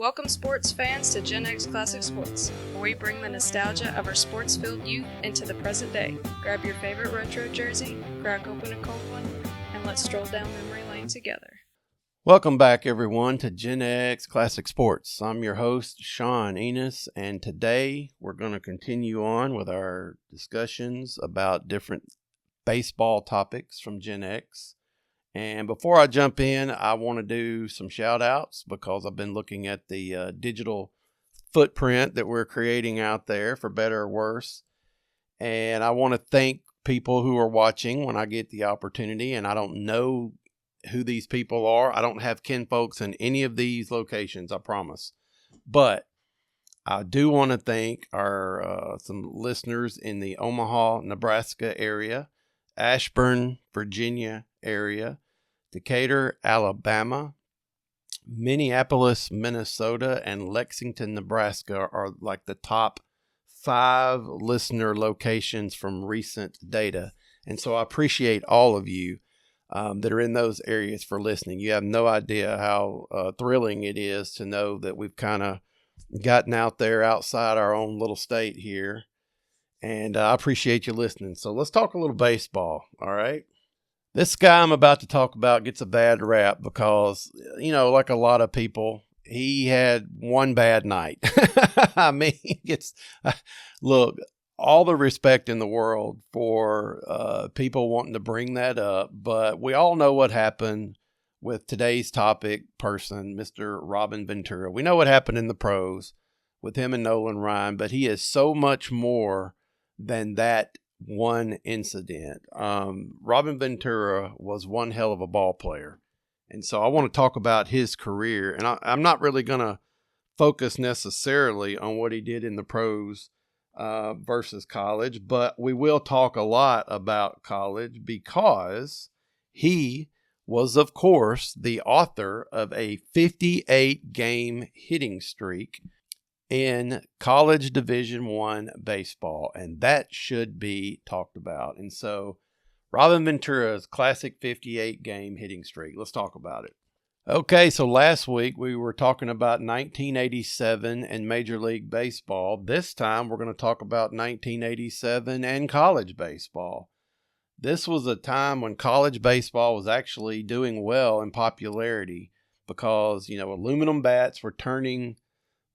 Welcome sports fans to GenX Classic Sports, where we bring the nostalgia of our sports-filled youth into the present day. Grab your favorite retro jersey, crack open a cold one, and let's stroll down memory lane together. Welcome back, everyone, to GenX Classic Sports. I'm your host, Sean Enos, and today we're going to continue on with our discussions about different baseball topics from GenX. And before I jump in, I want to do some shout outs because I've been looking at the digital footprint that we're creating out there, for better or worse. And I want to thank people who are watching when I get the opportunity. And I don't know who these people are. I don't have kinfolks in any of these locations, I promise. But I do want to thank our some listeners in the Omaha, Nebraska area, Ashburn, Virginia area, Decatur, Alabama, Minneapolis, Minnesota, and Lexington, Nebraska are like the top 5 listener locations from recent data. And so I appreciate all of you that are in those areas for listening. You have no idea how thrilling it is to know that we've kind of gotten out there outside our own little state here. And I appreciate you listening. So let's talk a little baseball, all right? This guy I'm about to talk about gets a bad rap because, you know, like a lot of people, he had one bad night. I mean, look, all the respect in the world for people wanting to bring that up, but we all know what happened with today's topic person, Mr. Robin Ventura. We know what happened in the pros with him and Nolan Ryan, but he is so much more than that one incident. Robin Ventura was one hell of a ball player. And so I want to talk about his career. And I'm not really going to focus necessarily on what he did in the pros versus college, but we will talk a lot about college because he was, of course, the author of a 58-game hitting streak in college Division I baseball, and that should be talked about. And so Robin Ventura's classic 58-game hitting streak, let's talk about it. Okay, so last week we were talking about 1987 and Major League Baseball. This time we're going to talk about 1987 and college baseball. This was a time when college baseball was actually doing well in popularity because, you know, aluminum bats were turning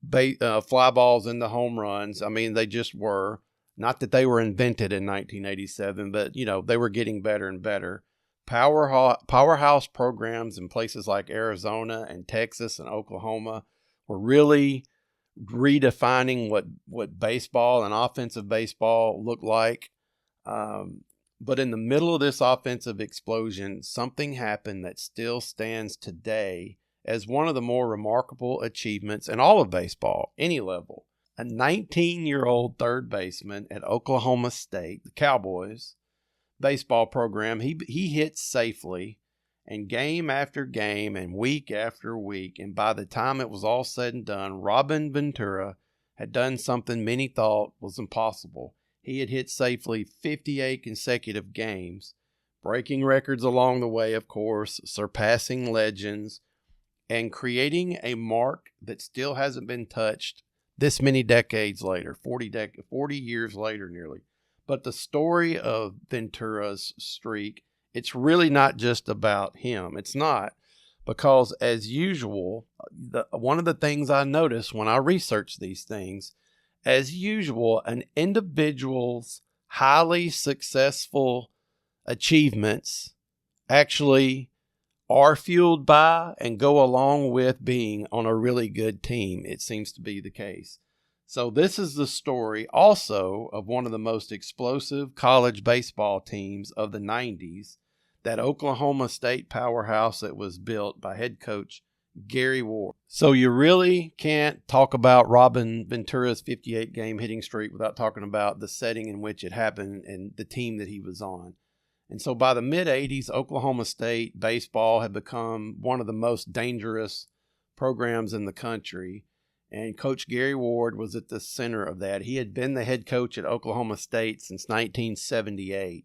fly balls into home runs. I mean, they just were. Not that they were invented in 1987, but, you know, they were getting better and better. Powerhouse programs in places like Arizona and Texas and Oklahoma were really redefining what baseball and offensive baseball looked like. But in the middle of this offensive explosion, something happened that still stands today as one of the more remarkable achievements in all of baseball, any level. A 19-year-old third baseman at Oklahoma State, the Cowboys baseball program, he hit safely, and game after game and week after week, and by the time it was all said and done, Robin Ventura had done something many thought was impossible. He had hit safely 58 consecutive games, breaking records along the way, of course, surpassing legends, and creating a mark that still hasn't been touched this many decades later, 40 years later nearly. But the story of Ventura's streak, it's really not just about him. It's not, because as usual, one of the things I notice when I research these things, as usual, an individual's highly successful achievements actually are fueled by and go along with being on a really good team. It seems to be the case. So this is the story also of one of the most explosive college baseball teams of the 90s, that Oklahoma State powerhouse that was built by head coach Gary Ward. So you really can't talk about Robin Ventura's 58-game hitting streak without talking about the setting in which it happened and the team that he was on. And so by the mid-'80s, Oklahoma State baseball had become one of the most dangerous programs in the country. And Coach Gary Ward was at the center of that. He had been the head coach at Oklahoma State since 1978.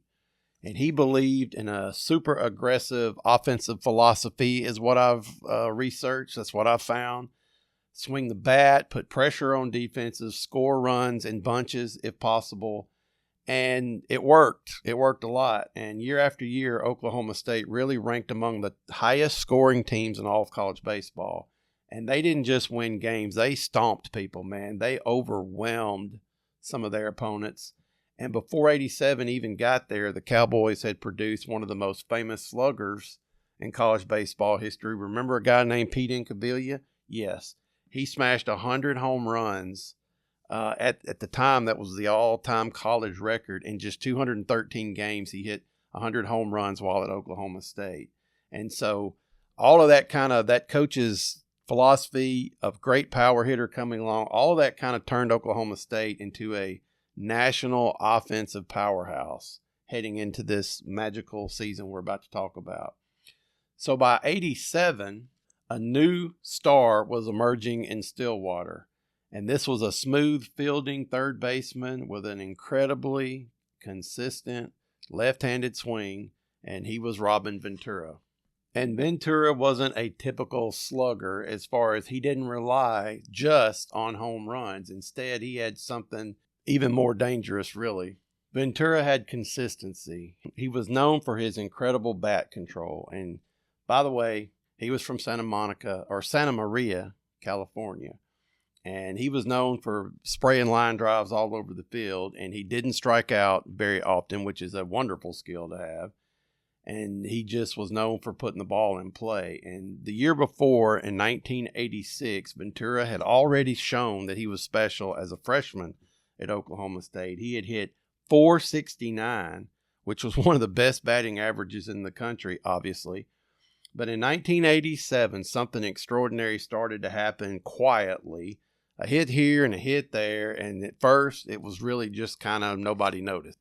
And he believed in a super aggressive offensive philosophy is what I've researched. That's what I've found. swing the bat, put pressure on defenses, score runs in bunches if possible. And it worked. It worked a lot. And year after year, Oklahoma State really ranked among the highest scoring teams in all of college baseball. And they didn't just win games. They stomped people, man. They overwhelmed some of their opponents. And before 87 even got there, the Cowboys had produced one of the most famous sluggers in college baseball history. Remember a guy named Pete Incaviglia? Yes. He smashed 100 home runs. At the time, that was the all-time college record. In just 213 games, he hit 100 home runs while at Oklahoma State. And so all of that coach's philosophy of great power hitter coming along, all of that kind of turned Oklahoma State into a national offensive powerhouse heading into this magical season we're about to talk about. So by 87, a new star was emerging in Stillwater. And this was a smooth fielding third baseman with an incredibly consistent left-handed swing, and he was Robin Ventura. And Ventura wasn't a typical slugger as far as he didn't rely just on home runs. Instead, he had something even more dangerous, really. Ventura had consistency. He was known for his incredible bat control. And by the way, he was from Santa Maria, California. And he was known for spraying line drives all over the field, and he didn't strike out very often, which is a wonderful skill to have. And he just was known for putting the ball in play. And the year before, in 1986, Ventura had already shown that he was special as a freshman at Oklahoma State. He had hit .469, which was one of the best batting averages in the country, obviously. But in 1987, something extraordinary started to happen quietly. A hit here and a hit there, and at first it was really just kind of nobody noticed.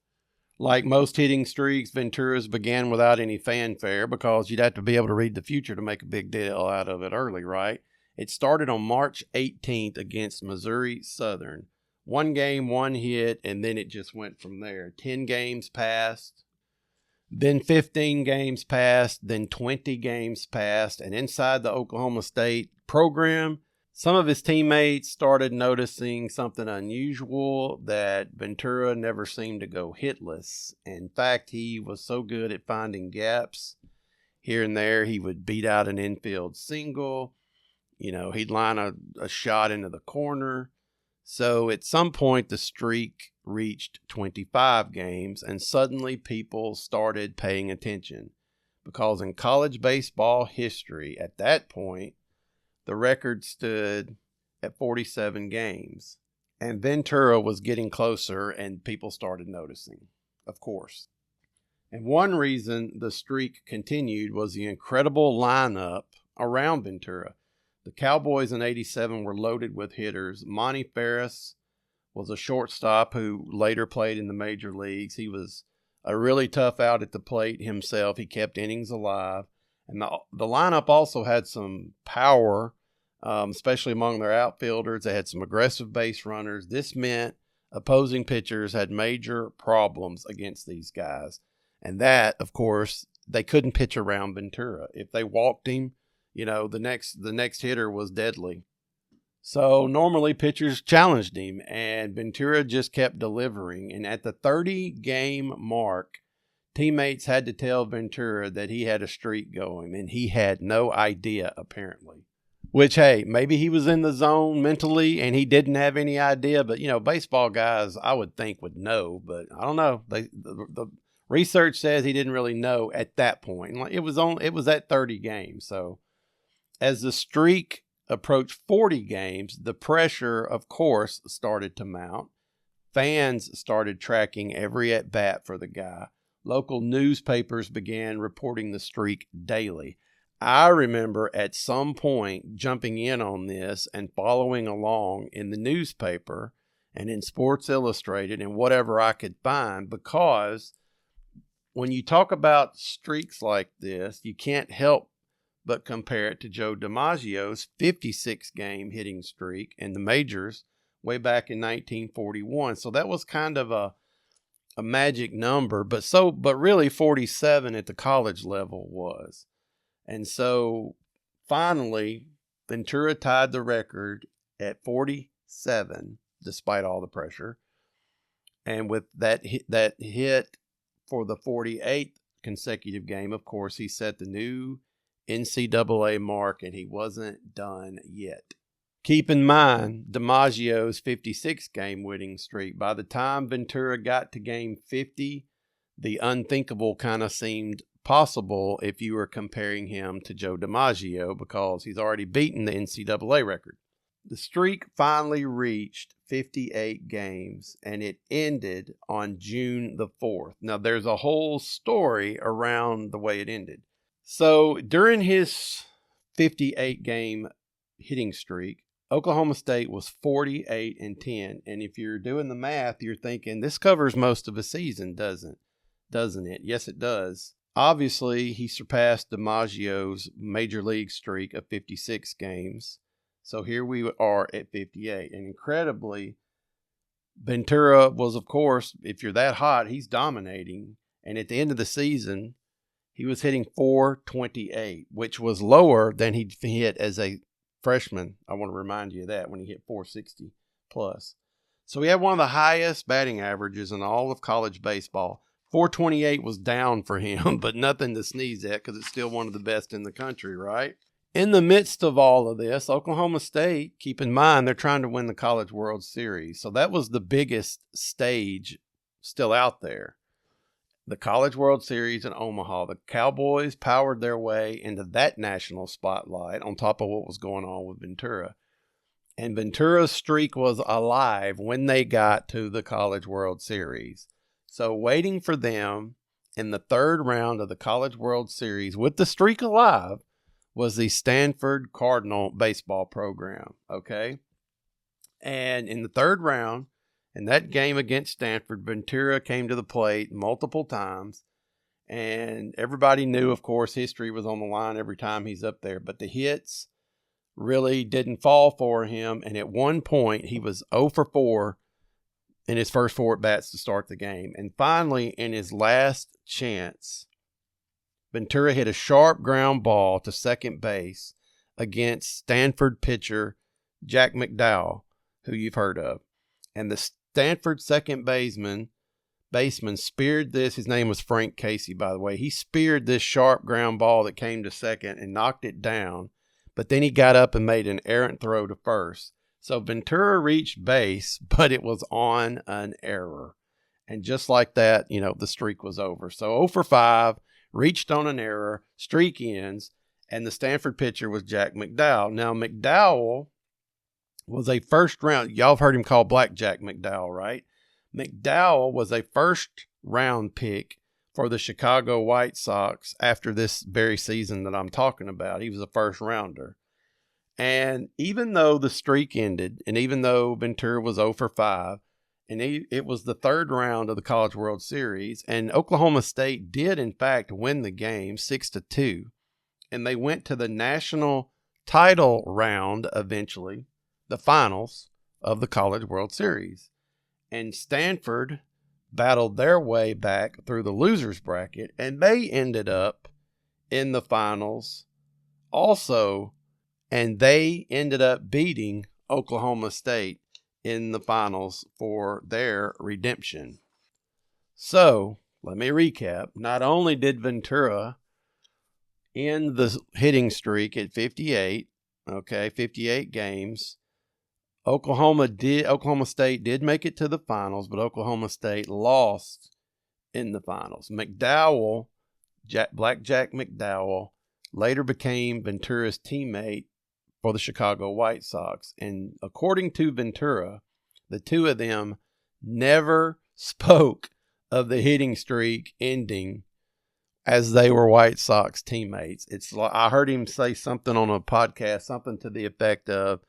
Like most hitting streaks, Ventura's began without any fanfare because you'd have to be able to read the future to make a big deal out of it early, right? It started on March 18th against Missouri Southern. 1 game, 1 hit, and then it just went from there. 10 games passed, then 15 games passed, then 20 games passed, and inside the Oklahoma State program, some of his teammates started noticing something unusual, that Ventura never seemed to go hitless. In fact, he was so good at finding gaps here and there. He would beat out an infield single. He'd line a shot into the corner. So at some point, the streak reached 25 games, and suddenly people started paying attention. Because in college baseball history, at that point, the record stood at 47 games. And Ventura was getting closer, and people started noticing, of course. And one reason the streak continued was the incredible lineup around Ventura. The Cowboys in 87 were loaded with hitters. Monty Ferris was a shortstop who later played in the major leagues. He was a really tough out at the plate himself. He kept innings alive. And the lineup also had some power, especially among their outfielders. They had some aggressive base runners. This meant opposing pitchers had major problems against these guys. And that, of course, they couldn't pitch around Ventura. If they walked him, the next hitter was deadly. So normally pitchers challenged him, and Ventura just kept delivering. And at the 30-game mark, teammates had to tell Ventura that he had a streak going, and he had no idea, apparently. Which, hey, maybe he was in the zone mentally and he didn't have any idea. But, baseball guys, I would think, would know. But I don't know. The research says he didn't really know at that point. It was at 30 games. So as the streak approached 40 games, the pressure, of course, started to mount. Fans started tracking every at-bat for the guy. Local newspapers began reporting the streak daily. I remember at some point jumping in on this and following along in the newspaper and in Sports Illustrated and whatever I could find, because when you talk about streaks like this, you can't help but compare it to Joe DiMaggio's 56-game hitting streak in the majors way back in 1941. So that was kind of a magic number, but really 47 at the college level was. And so finally, Ventura tied the record at 47, despite all the pressure. And with that hit for the 48th consecutive game, of course, he set the new NCAA mark, and he wasn't done yet. Keep in mind DiMaggio's 56-game winning streak. By the time Ventura got to game 50, the unthinkable kind of seemed possible if you were comparing him to Joe DiMaggio, because he's already beaten the NCAA record. The streak finally reached 58 games, and it ended on June the 4th. Now, there's a whole story around the way it ended. So, during his 58-game hitting streak, Oklahoma State was 48-10. And if you're doing the math, you're thinking, this covers most of a season, doesn't it? Yes, it does. Obviously, he surpassed DiMaggio's major league streak of 56 games. So here we are at 58. And incredibly, Ventura was, of course, if you're that hot, he's dominating. And at the end of the season, he was hitting .428, which was lower than he hit as a freshman. I want to remind you of that, when he hit .460 plus. So he had one of the highest batting averages in all of college baseball. .428 was down for him, but nothing to sneeze at, because it's still one of the best in the country, right? In the midst of all of this, Oklahoma State, keep in mind, they're trying to win the College World Series. So that was the biggest stage still out there. The College World Series in Omaha. The Cowboys powered their way into that national spotlight on top of what was going on with Ventura. And Ventura's streak was alive when they got to the College World Series. So waiting for them in the third round of the College World Series with the streak alive was the Stanford Cardinal baseball program, okay? And in the third round, in that game against Stanford, Ventura came to the plate multiple times, and everybody knew, of course, history was on the line every time he's up there, but the hits really didn't fall for him, and at one point, he was 0 for 4 in his first 4 at-bats to start the game. And finally, in his last chance, Ventura hit a sharp ground ball to second base against Stanford pitcher Jack McDowell, who you've heard of. And the Stanford second baseman speared this. His name was Frank Casey, by the way. He speared this sharp ground ball that came to second and knocked it down. But then he got up and made an errant throw to first. So Ventura reached base, but it was on an error. And just like that, the streak was over. So 0 for 5. Reached on an error, streak ends, and the Stanford pitcher was Jack McDowell. Now, McDowell was a first round, y'all have heard him called Blackjack McDowell, right? McDowell was a first round pick for the Chicago White Sox after this very season that I'm talking about. He was a first rounder. And even though the streak ended, and even though Ventura was 0 for 5, and it was the third round of the College World Series, and Oklahoma State did, in fact, win the game 6-2, and they went to the national title round eventually, the finals of the College World Series. And Stanford battled their way back through the losers bracket, and they ended up in the finals also, and they ended up beating Oklahoma State in the finals for their redemption. So, let me recap. Not only did Ventura end the hitting streak at 58 games, Oklahoma State did make it to the finals, but Oklahoma State lost in the finals. McDowell, Blackjack McDowell, later became Ventura's teammate for the Chicago White Sox. And according to Ventura, the two of them never spoke of the hitting streak ending as they were White Sox teammates. It's like, I heard him say something on a podcast, something to the effect of,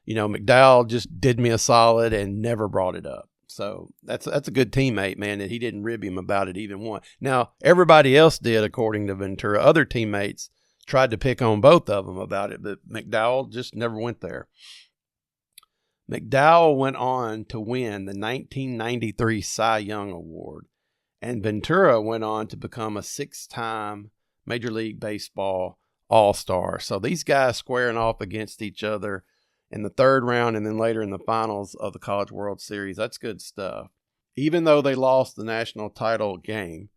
McDowell just did me a solid and never brought it up. So that's a good teammate, man, that he didn't rib him about it even once. Now, everybody else did, according to Ventura. Other teammates tried to pick on both of them about it, but McDowell just never went there. McDowell went on to win the 1993 Cy Young Award, and Ventura went on to become a 6-time Major League Baseball all-star. So these guys squaring off against each other in the third round and then later in the finals of the College World Series. That's good stuff. Even though they lost the national title game,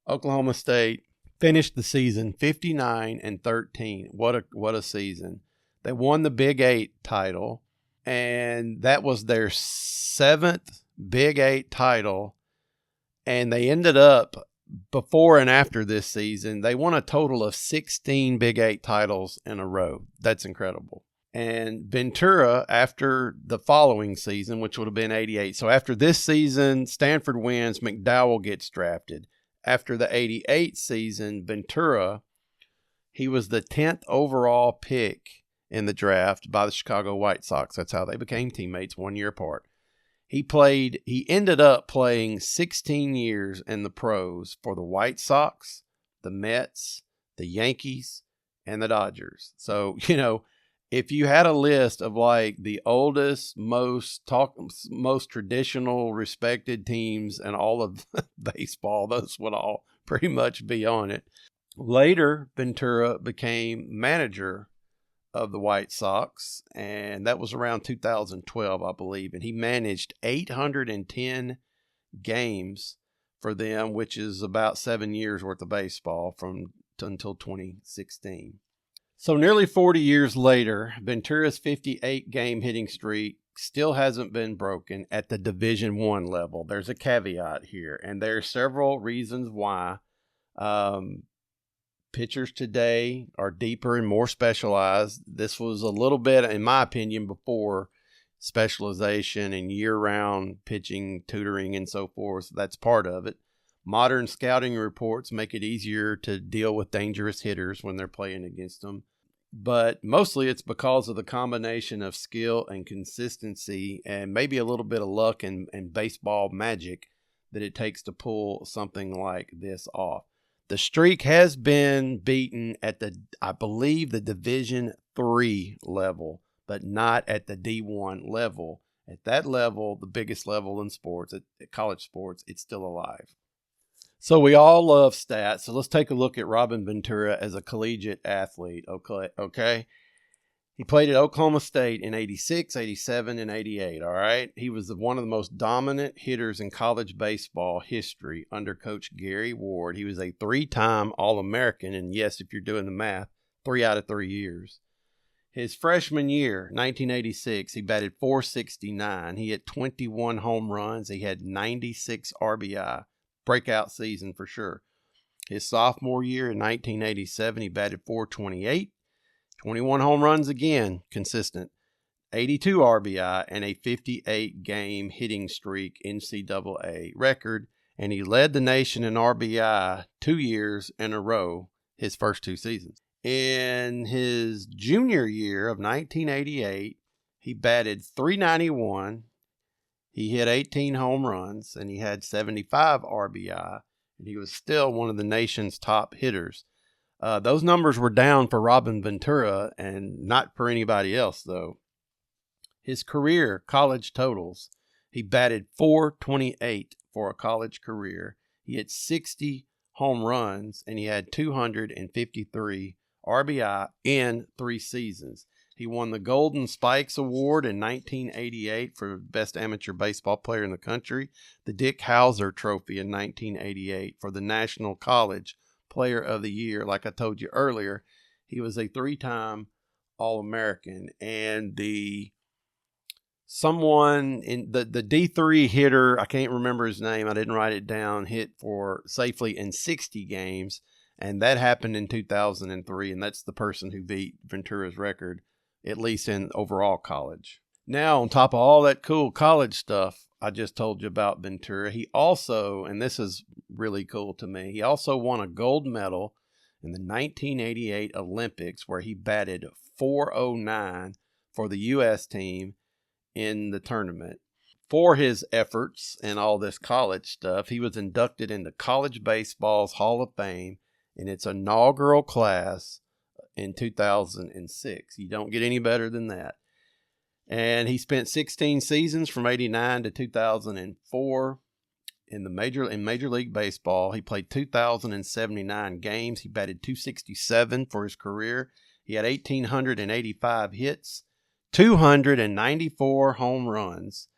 Oklahoma State finished the season 59-13. What a season. They won the Big 8 title, and that was their 7th Big 8 title. And they ended up, before and after this season, they won a total of 16 Big 8 titles in a row. That's incredible. And Ventura, after the following season, which would have been 88. So after this season, Stanford wins, McDowell gets drafted. After the 88 season, Ventura, he was the 10th overall pick in the draft by the Chicago White Sox. That's how they became teammates 1 year apart. He ended up playing 16 years in the pros for the White Sox, the Mets, the Yankees, and the Dodgers. So, if you had a list of like the oldest, most traditional, respected teams in all of baseball, those would all pretty much be on it. Later, Ventura became manager of the White Sox, and that was around 2012, I believe. And he managed 810 games for them, which is about 7 years worth of baseball until 2016. So nearly 40 years later, Ventura's 58-game hitting streak still hasn't been broken at the Division I level. There's a caveat here, and there are several reasons why. Pitchers today are deeper and more specialized. This was a little bit, in my opinion, before specialization and year-round pitching, tutoring, and so forth. That's part of it. Modern scouting reports make it easier to deal with dangerous hitters when they're playing against them. But mostly it's because of the combination of skill and consistency and maybe a little bit of luck and baseball magic that it takes to pull something like this off. The streak has been beaten at I believe, the Division III level, but not at the D1 level. At that level, the biggest level in sports, at college sports, it's still alive. So we all love stats. So let's take a look at Robin Ventura as a collegiate athlete. Okay. He played at Oklahoma State in 86, 87, and 88, all right? He was one of the most dominant hitters in college baseball history under Coach Gary Ward. He was a 3-time All-American, and yes, if you're doing the math, 3 out of 3 years. His freshman year, 1986, he batted .469. He hit 21 home runs. He had 96 RBI. Breakout season for sure. His sophomore year in 1987, he batted .428. 21 home runs again, consistent, 82 RBI, and a 58-game hitting streak NCAA record, and he led the nation in RBI 2 years in a row, his first 2 seasons. In his junior year of 1988, he batted .391, he hit 18 home runs, and he had 75 RBI, and he was still one of the nation's top hitters. Those numbers were down for Robin Ventura and not for anybody else, though. His career college totals, he batted .428 for a college career. He had 60 home runs, and he had 253 RBI in 3 seasons. He won the Golden Spikes Award in 1988 for Best Amateur Baseball Player in the country, the Dick Howser Trophy in 1988 for the National College Player of the Year. Like I told you earlier, he was a 3-time All-American, and someone in the D3 hitter, I can't remember his name, I didn't write it down, hit for safely in 60 games, and that happened in 2003, and that's the person who beat Ventura's record, at least in overall college. Now, on top of all that cool college stuff I just told you about Ventura, he also, and this is really cool to me, he also won a gold medal in the 1988 Olympics where he batted .409 for the U.S. team in the tournament. For his efforts and all this college stuff, he was inducted into College Baseball's Hall of Fame in its inaugural class in 2006. You don't get any better than that. And he spent 16 seasons from 89 to 2004. in Major League Baseball. He played 2,079 games. He batted .267 for his career. He had 1,885 hits, 294 home runs,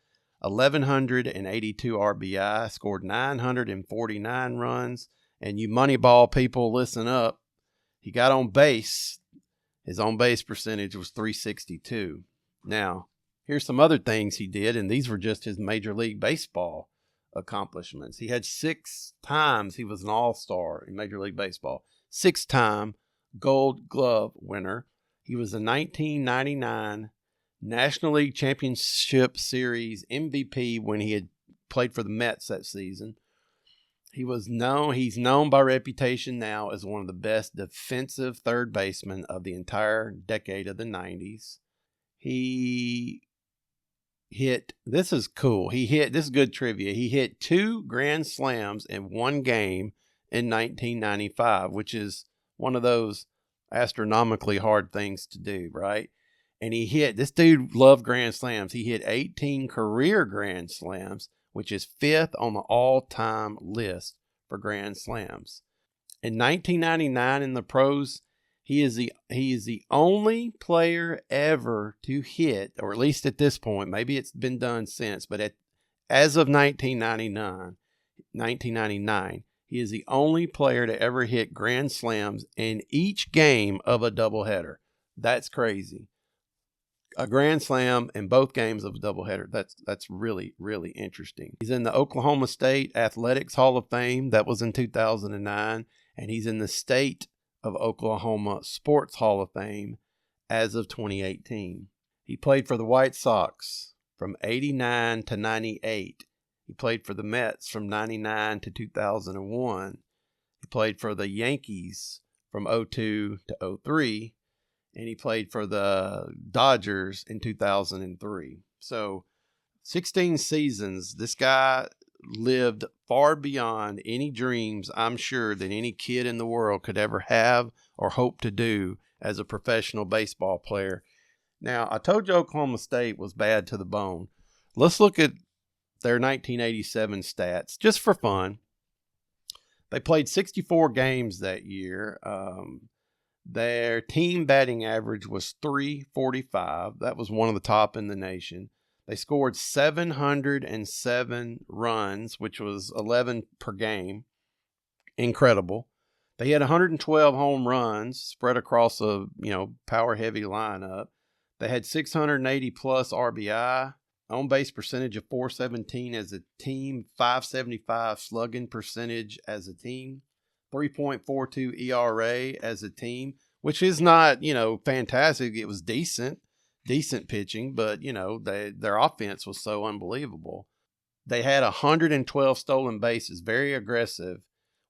1,182 RBI, scored 949 runs. And you Moneyball people, listen up. He got on base. His on-base percentage was .362. Now, here's some other things he did, and these were just his Major League Baseball accomplishments. He had 6 times he was an all-star in Major League Baseball. 6-time Gold Glove winner. He was a 1999 National League Championship Series MVP when he had played for the Mets that season. He's known by reputation now as one of the best defensive third basemen of the entire decade of the 90s. He hit, this is cool. This is good trivia. He hit 2 grand slams in one game in 1995, which is one of those astronomically hard things to do, right? And this dude loved grand slams. He hit 18 career grand slams, which is 5th on the all-time list for grand slams. In 1999 in the pros, he is the only player ever to hit, or at least at this point, maybe it's been done since, but as of 1999, he is the only player to ever hit grand slams in each game of a doubleheader. That's crazy. A grand slam in both games of a doubleheader. That's really, really interesting. He's in the Oklahoma State Athletics Hall of Fame. That was in 2009. And he's in the State of Oklahoma Sports Hall of Fame as of 2018. He played for the White Sox from 89 to 98. He played for the Mets from 99 to 2001. He played for the Yankees from 02 to 03. And he played for the Dodgers in 2003. So 16 seasons. This guy lived far beyond any dreams, I'm sure, that any kid in the world could ever have or hope to do as a professional baseball player. Now, I told you Oklahoma State was bad to the bone. Let's look at their 1987 stats just for fun. They played 64 games that year. Their team batting average was .345. That was one of the top in the nation. They scored 707 runs, which was 11 per game. Incredible. They had 112 home runs spread across a, power-heavy lineup. They had 680 plus RBI, on-base percentage of .417 as a team, .575 slugging percentage as a team, 3.42 ERA as a team, which is not, fantastic. It was decent pitching, but, their offense was so unbelievable. They had 112 stolen bases, very aggressive,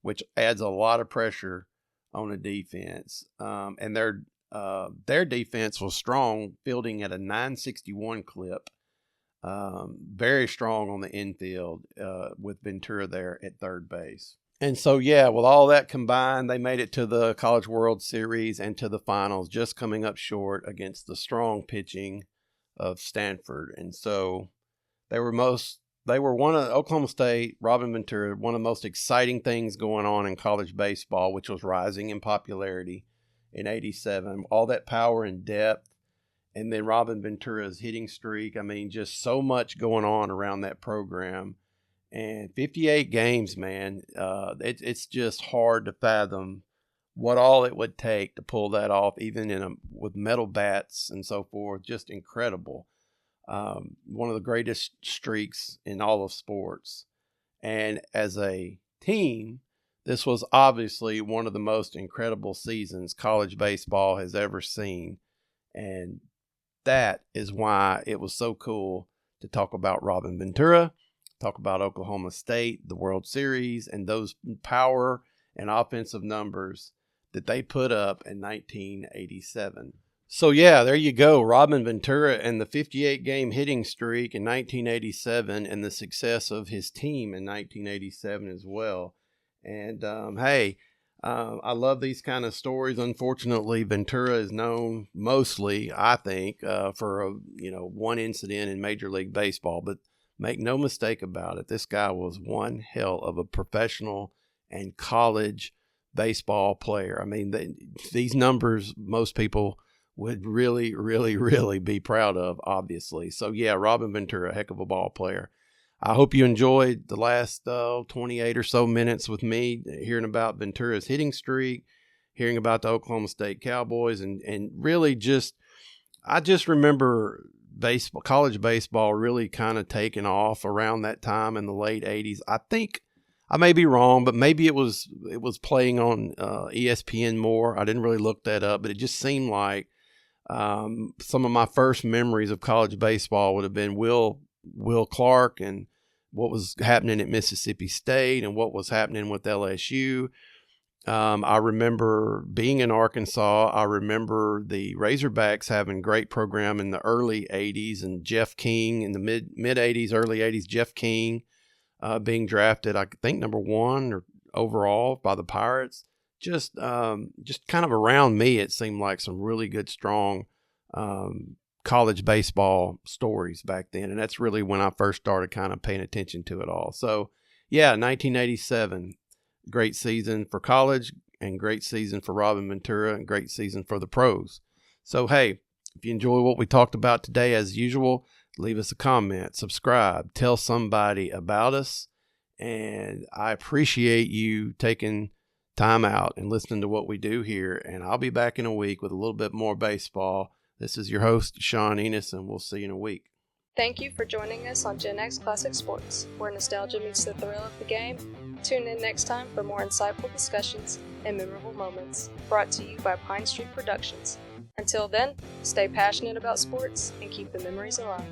which adds a lot of pressure on the defense. And their defense was strong, fielding at a .961 clip. Very strong on the infield with Ventura there at third base. And so, with all that combined, they made it to the College World Series and to the finals, just coming up short against the strong pitching of Stanford. And so they were one of Oklahoma State, Robin Ventura, one of the most exciting things going on in college baseball, which was rising in popularity in 87. All that power and depth. And then Robin Ventura's hitting streak. I mean, just so much going on around that program. And 58 games, man, it's just hard to fathom what all it would take to pull that off, even with metal bats and so forth. Just incredible. One of the greatest streaks in all of sports. And as a team, this was obviously one of the most incredible seasons college baseball has ever seen. And that is why it was so cool to talk about Robin Ventura, talk about Oklahoma State, the World Series, and those power and offensive numbers that they put up in 1987. So, there you go. Robin Ventura and the 58-game hitting streak in 1987 and the success of his team in 1987 as well. And, I love these kind of stories. Unfortunately, Ventura is known mostly, I think, for one incident in Major League Baseball. But Make no mistake about it, this guy was one hell of a professional and college baseball player. I mean, these numbers most people would really, really, really be proud of, obviously. So, yeah, Robin Ventura, a heck of a ball player. I hope you enjoyed the last 28 or so minutes with me hearing about Ventura's hitting streak, hearing about the Oklahoma State Cowboys, and really I just remember college baseball really kind of taking off around that time in the late 80s. I think I may be wrong, but maybe it was playing on ESPN more. I didn't really look that up, but it just seemed like some of my first memories of college baseball would have been Will Clark and what was happening at Mississippi State and what was happening with LSU. I remember being in Arkansas. I remember the Razorbacks having great program in the early 80s, and Jeff King in the mid 80s, early 80s, Jeff King being drafted, I think, number 1 or overall by the Pirates. Just kind of around me, it seemed like some really good, strong college baseball stories back then. And that's really when I first started kind of paying attention to it all. So, yeah, 1987. Great season for college and great season for Robin Ventura and great season for the pros. So, hey, if you enjoy what we talked about today, as usual, leave us a comment, subscribe, tell somebody about us. And I appreciate you taking time out and listening to what we do here. And I'll be back in a week with a little bit more baseball. This is your host, Sean Enos, and we'll see you in a week. Thank you for joining us on GenX Classic Sports, where nostalgia meets the thrill of the game. Tune in next time for more insightful discussions and memorable moments, brought to you by Pine Street Productions. Until then, stay passionate about sports and keep the memories alive.